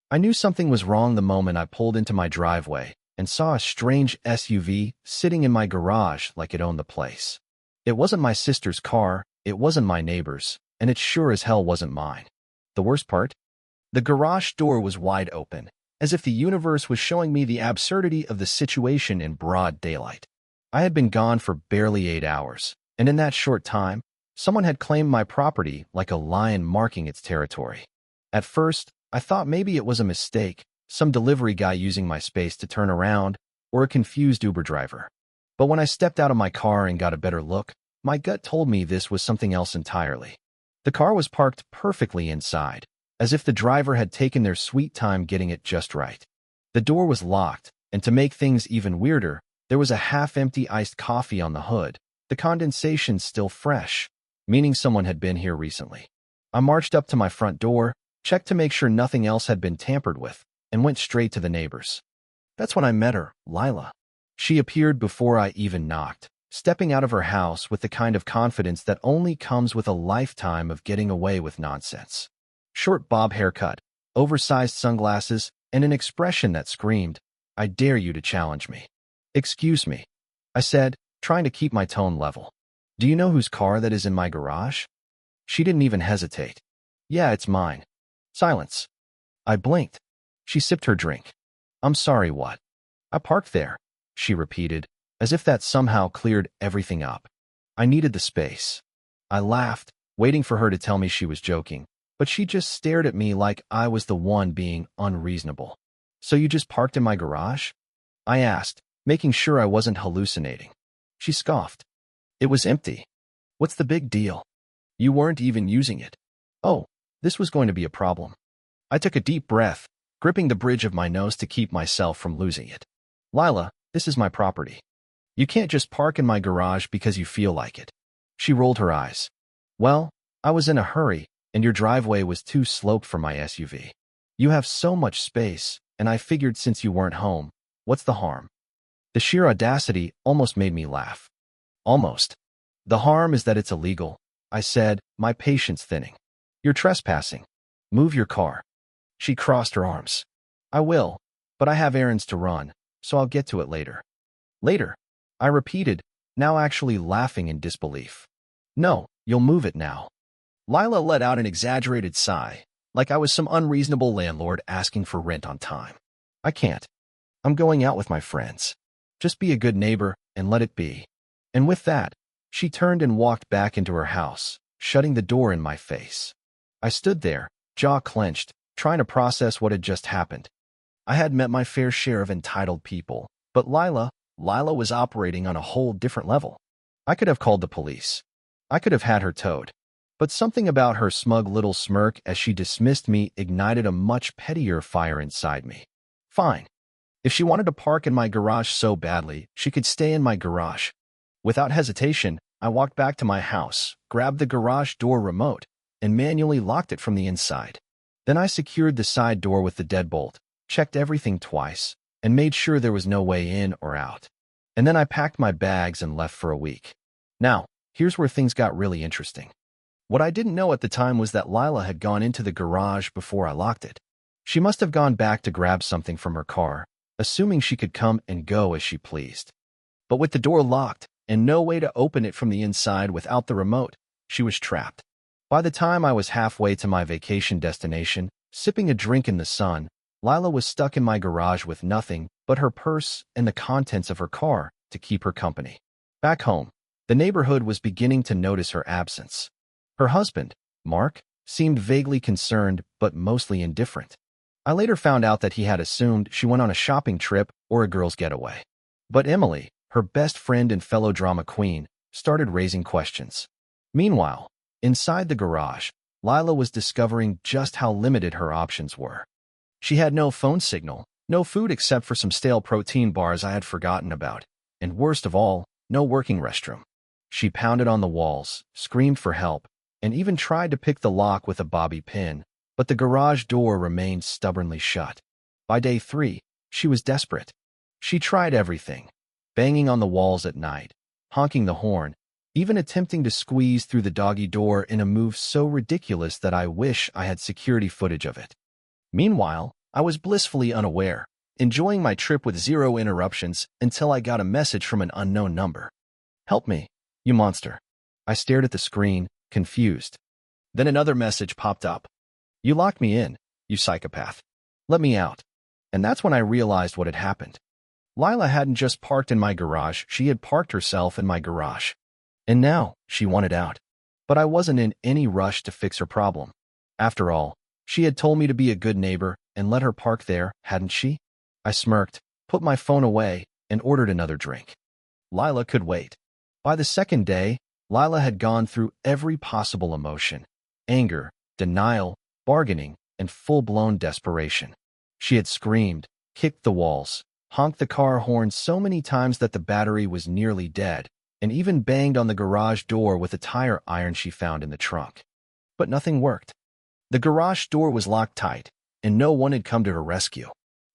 I knew something was wrong the moment I pulled into my driveway and saw a strange SUV sitting in my garage like it owned the place. It wasn't my sister's car, it wasn't my neighbor's, and it sure as hell wasn't mine. The worst part? The garage door was wide open, as if the universe was showing me the absurdity of the situation in broad daylight. I had been gone for barely 8 hours, and in that short time, someone had claimed my property like a lion marking its territory. At first, I thought maybe it was a mistake, some delivery guy using my space to turn around, or a confused Uber driver. But when I stepped out of my car and got a better look, my gut told me this was something else entirely. The car was parked perfectly inside, as if the driver had taken their sweet time getting it just right. The door was locked, and to make things even weirder, there was a half-empty iced coffee on the hood, the condensation still fresh, meaning someone had been here recently. I marched up to my front door, checked to make sure nothing else had been tampered with, and went straight to the neighbors. That's when I met her, Lila. She appeared before I even knocked, stepping out of her house with the kind of confidence that only comes with a lifetime of getting away with nonsense. Short bob haircut, oversized sunglasses, and an expression that screamed, "I dare you to challenge me." "Excuse me," I said, trying to keep my tone level. "Do you know whose car that is in my garage?" She didn't even hesitate. "Yeah, it's mine." Silence. I blinked. She sipped her drink. "I'm sorry, what?" "I parked there," she repeated, as if that somehow cleared everything up. "I needed the space." I laughed, waiting for her to tell me she was joking, but she just stared at me like I was the one being unreasonable. "So you just parked in my garage?" I asked, making sure I wasn't hallucinating. She scoffed. "It was empty." "What's the big deal? You weren't even using it." Oh, this was going to be a problem. I took a deep breath, gripping the bridge of my nose to keep myself from losing it. "Lila, this is my property. You can't just park in my garage because you feel like it." She rolled her eyes. "Well, I was in a hurry, and your driveway was too sloped for my SUV. You have so much space, and I figured since you weren't home, what's the harm?" The sheer audacity almost made me laugh. Almost. "The harm is that it's illegal," I said, my patience thinning. "You're trespassing. Move your car." She crossed her arms. "I will, but I have errands to run, so I'll get to it later." "Later," I repeated, now actually laughing in disbelief. "No, you'll move it now." Lila let out an exaggerated sigh, like I was some unreasonable landlord asking for rent on time. "I can't. I'm going out with my friends. Just be a good neighbor and let it be." And with that, she turned and walked back into her house, shutting the door in my face. I stood there, jaw clenched, trying to process what had just happened. I had met my fair share of entitled people, but Lila was operating on a whole different level. I could have called the police. I could have had her towed. But something about her smug little smirk as she dismissed me ignited a much pettier fire inside me. Fine. If she wanted to park in my garage so badly, she could stay in my garage. Without hesitation, I walked back to my house, grabbed the garage door remote, and manually locked it from the inside. Then I secured the side door with the deadbolt, checked everything twice, and made sure there was no way in or out. And then I packed my bags and left for a week. Now, here's where things got really interesting. What I didn't know at the time was that Lila had gone into the garage before I locked it. She must have gone back to grab something from her car, assuming she could come and go as she pleased. But with the door locked and no way to open it from the inside without the remote, she was trapped. By the time I was halfway to my vacation destination, sipping a drink in the sun, Lila was stuck in my garage with nothing but her purse and the contents of her car to keep her company. Back home, the neighborhood was beginning to notice her absence. Her husband, Mark, seemed vaguely concerned but mostly indifferent. I later found out that he had assumed she went on a shopping trip or a girl's getaway. But Emily, her best friend and fellow drama queen, started raising questions. Meanwhile, inside the garage, Lila was discovering just how limited her options were. She had no phone signal, no food except for some stale protein bars I had forgotten about, and worst of all, no working restroom. She pounded on the walls, screamed for help, and even tried to pick the lock with a bobby pin, but the garage door remained stubbornly shut. By day 3, she was desperate. She tried everything, banging on the walls at night, honking the horn, even attempting to squeeze through the doggy door in a move so ridiculous that I wish I had security footage of it. Meanwhile, I was blissfully unaware, enjoying my trip with zero interruptions until I got a message from an unknown number. "Help me, you monster." I stared at the screen, confused. Then another message popped up. "You locked me in, you psychopath. Let me out." And that's when I realized what had happened. Lila hadn't just parked in my garage, she had parked herself in my garage. And now, she wanted out. But I wasn't in any rush to fix her problem. After all, she had told me to be a good neighbor and let her park there, hadn't she? I smirked, put my phone away, and ordered another drink. Lila could wait. By the second day, Lila had gone through every possible emotion: anger, denial, bargaining, and full-blown desperation. She had screamed, kicked the walls, honked the car horn so many times that the battery was nearly dead, and even banged on the garage door with a tire iron she found in the trunk. But nothing worked. The garage door was locked tight, and no one had come to her rescue.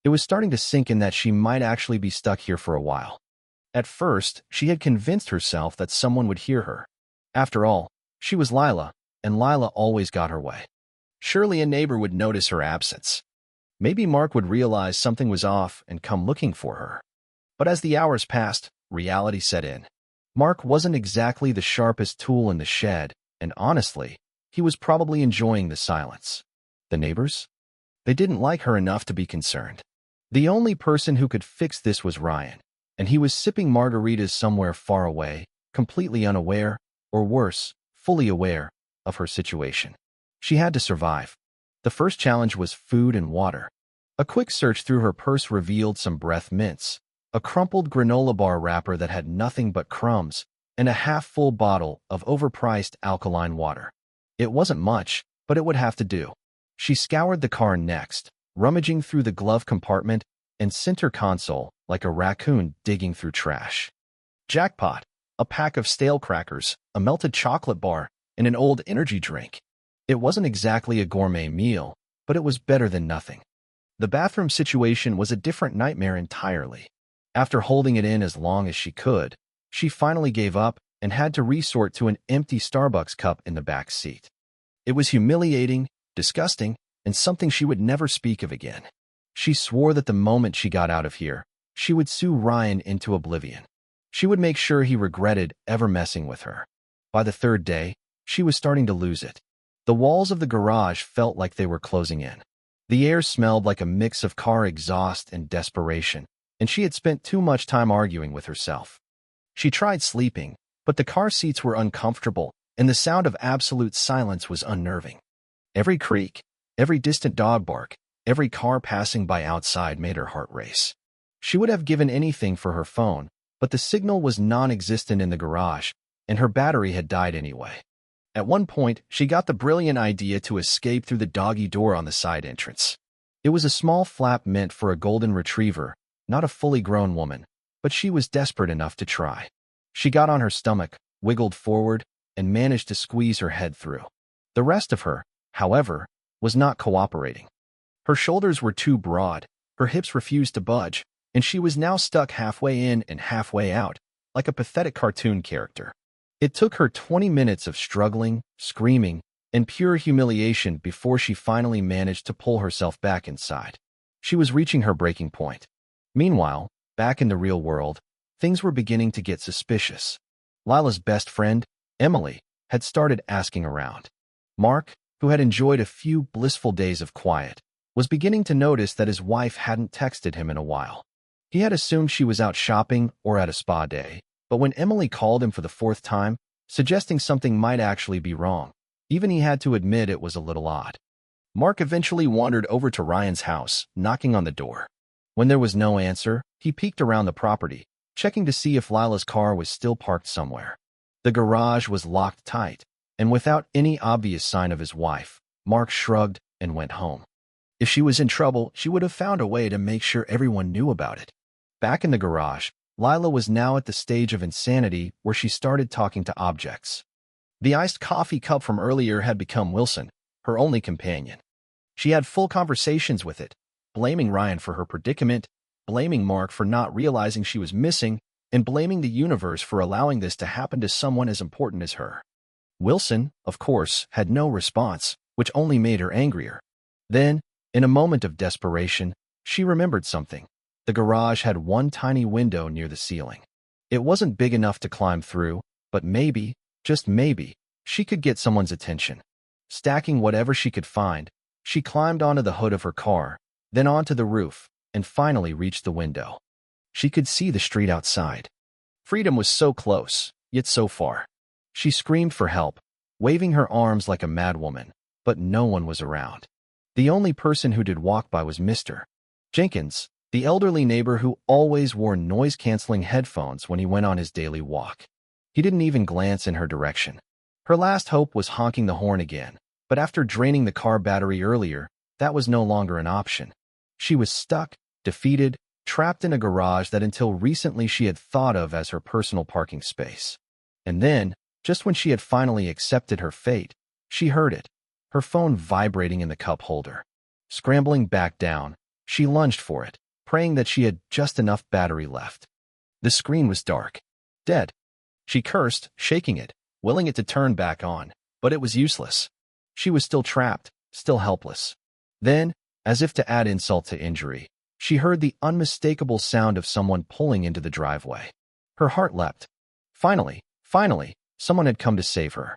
It was starting to sink in that she might actually be stuck here for a while. At first, she had convinced herself that someone would hear her. After all, she was Lila, and Lila always got her way. Surely a neighbor would notice her absence. Maybe Mark would realize something was off and come looking for her. But as the hours passed, reality set in. Mark wasn't exactly the sharpest tool in the shed, and honestly, he was probably enjoying the silence. The neighbors? They didn't like her enough to be concerned. The only person who could fix this was Ryan, and he was sipping margaritas somewhere far away, completely unaware, or worse, fully aware, of her situation. She had to survive. The first challenge was food and water. A quick search through her purse revealed some breath mints, a crumpled granola bar wrapper that had nothing but crumbs, and a half-full bottle of overpriced alkaline water. It wasn't much, but it would have to do. She scoured the car next, rummaging through the glove compartment and center console like a raccoon digging through trash. Jackpot! A pack of stale crackers, a melted chocolate bar, and an old energy drink. It wasn't exactly a gourmet meal, but it was better than nothing. The bathroom situation was a different nightmare entirely. After holding it in as long as she could, she finally gave up and had to resort to an empty Starbucks cup in the back seat. It was humiliating, disgusting, and something she would never speak of again. She swore that the moment she got out of here, she would sue Ryan into oblivion. She would make sure he regretted ever messing with her. By the third day, she was starting to lose it. The walls of the garage felt like they were closing in. The air smelled like a mix of car exhaust and desperation, and she had spent too much time arguing with herself. She tried sleeping, but the car seats were uncomfortable, and the sound of absolute silence was unnerving. Every creak, every distant dog bark, every car passing by outside made her heart race. She would have given anything for her phone, but the signal was non-existent in the garage, and her battery had died anyway. At one point, she got the brilliant idea to escape through the doggy door on the side entrance. It was a small flap meant for a golden retriever, not a fully grown woman, but she was desperate enough to try. She got on her stomach, wiggled forward, and managed to squeeze her head through. The rest of her, however, was not cooperating. Her shoulders were too broad, her hips refused to budge, and she was now stuck halfway in and halfway out, like a pathetic cartoon character. It took her 20 minutes of struggling, screaming, and pure humiliation before she finally managed to pull herself back inside. She was reaching her breaking point. Meanwhile, back in the real world, things were beginning to get suspicious. Lila's best friend, Emily, had started asking around. Mark, who had enjoyed a few blissful days of quiet, was beginning to notice that his wife hadn't texted him in a while. He had assumed she was out shopping or at a spa day, but when Emily called him for the fourth time, suggesting something might actually be wrong, even he had to admit it was a little odd. Mark eventually wandered over to Ryan's house, knocking on the door. When there was no answer, he peeked around the property, checking to see if Lila's car was still parked somewhere. The garage was locked tight, and without any obvious sign of his wife, Mark shrugged and went home. If she was in trouble, she would have found a way to make sure everyone knew about it. Back in the garage, Lila was now at the stage of insanity where she started talking to objects. The iced coffee cup from earlier had become Wilson, her only companion. She had full conversations with it, blaming Ryan for her predicament, blaming Mark for not realizing she was missing, and blaming the universe for allowing this to happen to someone as important as her. Wilson, of course, had no response, which only made her angrier. Then, In a moment of desperation, she remembered something. The garage had one tiny window near the ceiling. It wasn't big enough to climb through, but maybe, just maybe, she could get someone's attention. Stacking whatever she could find, she climbed onto the hood of her car, then onto the roof, and finally reached the window. She could see the street outside. Freedom was so close, yet so far. She screamed for help, waving her arms like a madwoman, but no one was around. The only person who did walk by was Mr. Jenkins, the elderly neighbor who always wore noise-canceling headphones when he went on his daily walk. He didn't even glance in her direction. Her last hope was honking the horn again, but after draining the car battery earlier, that was no longer an option. She was stuck, defeated, trapped in a garage that until recently she had thought of as her personal parking space. And then, just when she had finally accepted her fate, she heard it, her phone vibrating in the cup holder. Scrambling back down, she lunged for it, praying that she had just enough battery left. The screen was dark. Dead. She cursed, shaking it, willing it to turn back on, but it was useless. She was still trapped, still helpless. Then, as if to add insult to injury, she heard the unmistakable sound of someone pulling into the driveway. Her heart leapt. Finally, someone had come to save her.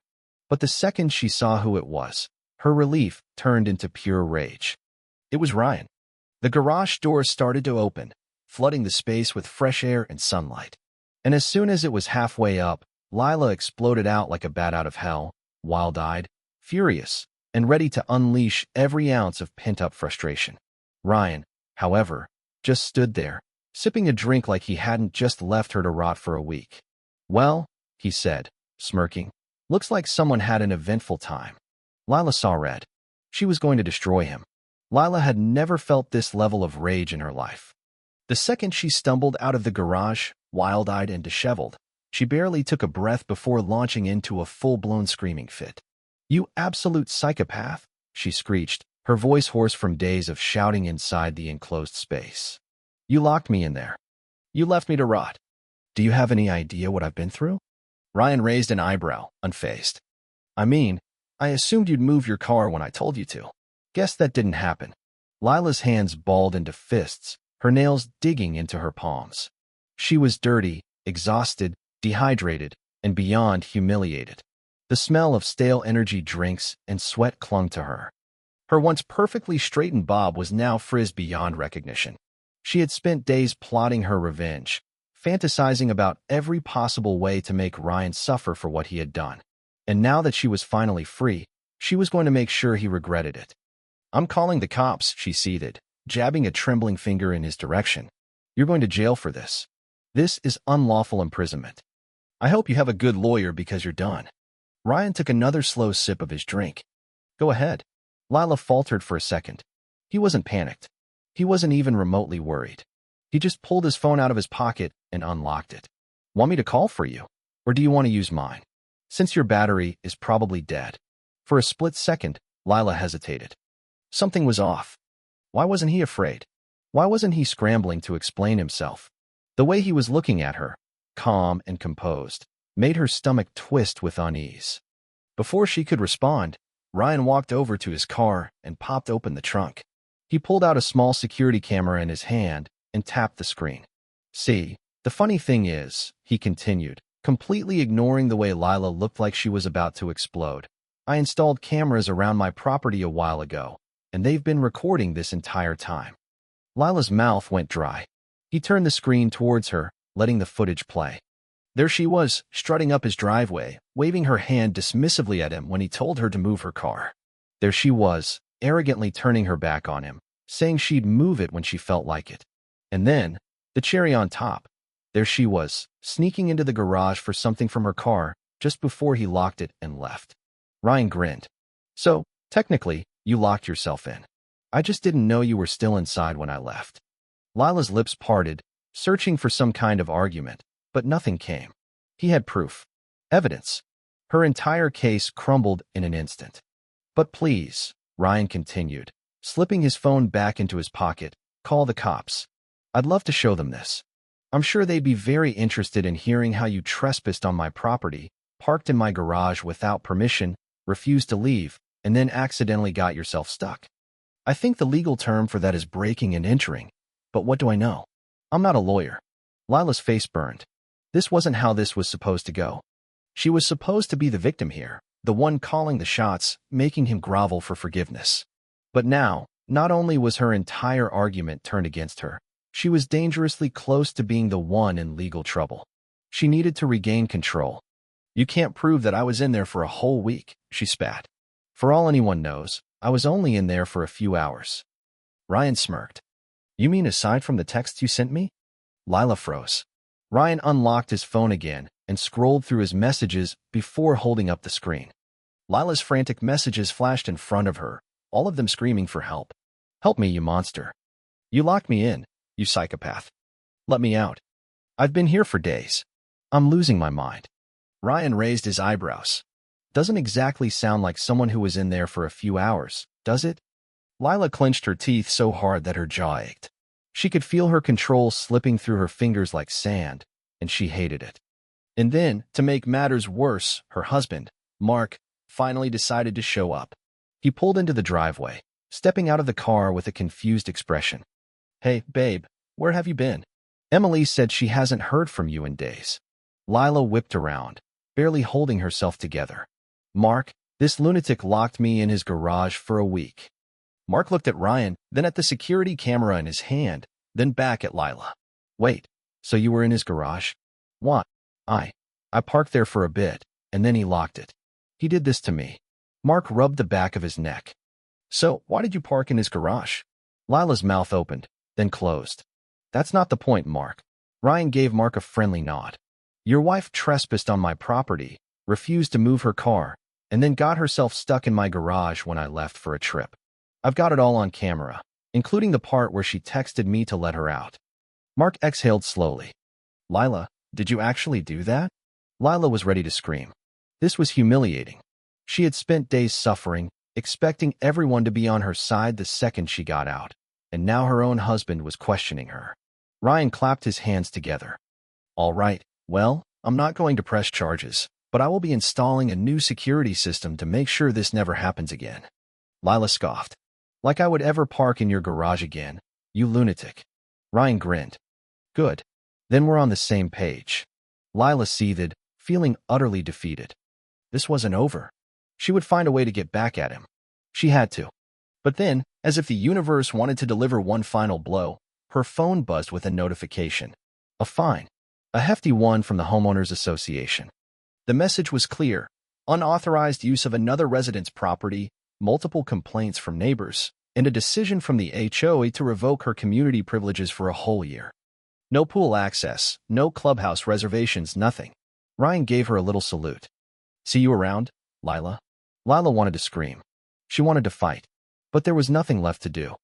But the second she saw who it was, her relief turned into pure rage. It was Ryan. The garage doors started to open, flooding the space with fresh air and sunlight. And as soon as it was halfway up, Lila exploded out like a bat out of hell, wild-eyed, furious, and ready to unleash every ounce of pent-up frustration. Ryan, however, just stood there, sipping a drink like he hadn't just left her to rot for a week. "Well," he said, smirking, "looks like someone had an eventful time." Lila saw red. She was going to destroy him. Lila had never felt this level of rage in her life. The second she stumbled out of the garage, wild-eyed and disheveled, she barely took a breath before launching into a full-blown screaming fit. "You absolute psychopath," she screeched, her voice hoarse from days of shouting inside the enclosed space. "You locked me in there. You left me to rot. Do you have any idea what I've been through?" Ryan raised an eyebrow, unfazed. "I mean, I assumed you'd move your car when I told you to. Guess that didn't happen." Lila's hands balled into fists, her nails digging into her palms. She was dirty, exhausted, dehydrated, and beyond humiliated. The smell of stale energy drinks and sweat clung to her. Her once perfectly straightened bob was now frizzed beyond recognition. She had spent days plotting her revenge, fantasizing about every possible way to make Ryan suffer for what he had done. And now that she was finally free, she was going to make sure he regretted it. "I'm calling the cops," she seethed, jabbing a trembling finger in his direction. "You're going to jail for this. This is unlawful imprisonment. I hope you have a good lawyer because you're done." Ryan took another slow sip of his drink. "Go ahead." Lila faltered for a second. He wasn't panicked. He wasn't even remotely worried. He just pulled his phone out of his pocket and unlocked it. "Want me to call for you? Or do you want to use mine? Since your battery is probably dead." For a split second, Lila hesitated. Something was off. Why wasn't he afraid? Why wasn't he scrambling to explain himself? The way he was looking at her, calm and composed, made her stomach twist with unease. Before she could respond, Ryan walked over to his car and popped open the trunk. He pulled out a small security camera in his hand and tapped the screen. "See, the funny thing is," he continued, completely ignoring the way Lila looked like she was about to explode, "I installed cameras around my property a while ago, and they've been recording this entire time." Lila's mouth went dry. He turned the screen towards her, letting the footage play. There she was, strutting up his driveway, waving her hand dismissively at him when he told her to move her car. There she was, arrogantly turning her back on him, saying she'd move it when she felt like it. And then, the cherry on top, there she was, sneaking into the garage for something from her car just before he locked it and left. Ryan grinned. "So, technically, you locked yourself in. I just didn't know you were still inside when I left." Lila's lips parted, searching for some kind of argument, but nothing came. He had proof. Evidence. Her entire case crumbled in an instant. "But please," Ryan continued, slipping his phone back into his pocket, "call the cops. I'd love to show them this. I'm sure they'd be very interested in hearing how you trespassed on my property, parked in my garage without permission, refused to leave, and then accidentally got yourself stuck." I think the legal term for that is breaking and entering. But what do I know? I'm not a lawyer. Lila's face burned. This wasn't how this was supposed to go. She was supposed to be the victim here, the one calling the shots, making him grovel for forgiveness. But now, not only was her entire argument turned against her, she was dangerously close to being the one in legal trouble. She needed to regain control. You can't prove that I was in there for a whole week, she spat. For all anyone knows, I was only in there for a few hours. Ryan smirked. You mean aside from the texts you sent me? Lila froze. Ryan unlocked his phone again and scrolled through his messages before holding up the screen. Lila's frantic messages flashed in front of her, all of them screaming for help. Help me, you monster. You locked me in, you psychopath. Let me out. I've been here for days. I'm losing my mind. Ryan raised his eyebrows. Doesn't exactly sound like someone who was in there for a few hours, does it? Lila clenched her teeth so hard that her jaw ached. She could feel her control slipping through her fingers like sand, and she hated it. And then, to make matters worse, her husband, Mark, finally decided to show up. He pulled into the driveway, stepping out of the car with a confused expression. Hey, babe, where have you been? Emily said she hasn't heard from you in days. Lila whipped around, barely holding herself together. Mark, this lunatic locked me in his garage for a week. Mark looked at Ryan, then at the security camera in his hand, then back at Lila. Wait, so you were in his garage? What? I parked there for a bit, and then he locked it. He did this to me. Mark rubbed the back of his neck. So, why did you park in his garage? Lila's mouth opened, then closed. That's not the point, Mark. Ryan gave Mark a friendly nod. Your wife trespassed on my property, refused to move her car, and then got herself stuck in my garage when I left for a trip. I've got it all on camera, including the part where she texted me to let her out. Mark exhaled slowly. Lila, did you actually do that? Lila was ready to scream. This was humiliating. She had spent days suffering, expecting everyone to be on her side the second she got out, and now her own husband was questioning her. Ryan clapped his hands together. All right, well, I'm not going to press charges, but I will be installing a new security system to make sure this never happens again. Lila scoffed. Like I would ever park in your garage again, you lunatic. Ryan grinned. Good. Then we're on the same page. Lila seethed, feeling utterly defeated. This wasn't over. She would find a way to get back at him. She had to. But then, as if the universe wanted to deliver one final blow, her phone buzzed with a notification. A fine. A hefty one from the Homeowners Association. The message was clear. Unauthorized use of another resident's property, multiple complaints from neighbors, and a decision from the HOA to revoke her community privileges for a whole year. No pool access, no clubhouse reservations, nothing. Ryan gave her a little salute. See you around, Lila? Lila wanted to scream. She wanted to fight. But there was nothing left to do.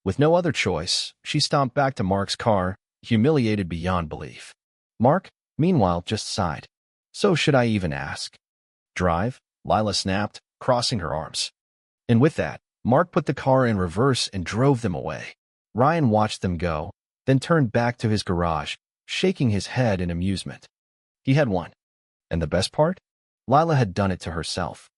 With no other choice, she stomped back to Mark's car, humiliated beyond belief. Mark, meanwhile, just sighed. So should I even ask? Drive? Lila snapped, crossing her arms. And with that, Mark put the car in reverse and drove them away. Ryan watched them go, then turned back to his garage, shaking his head in amusement. He had won. And the best part? Lila had done it to herself.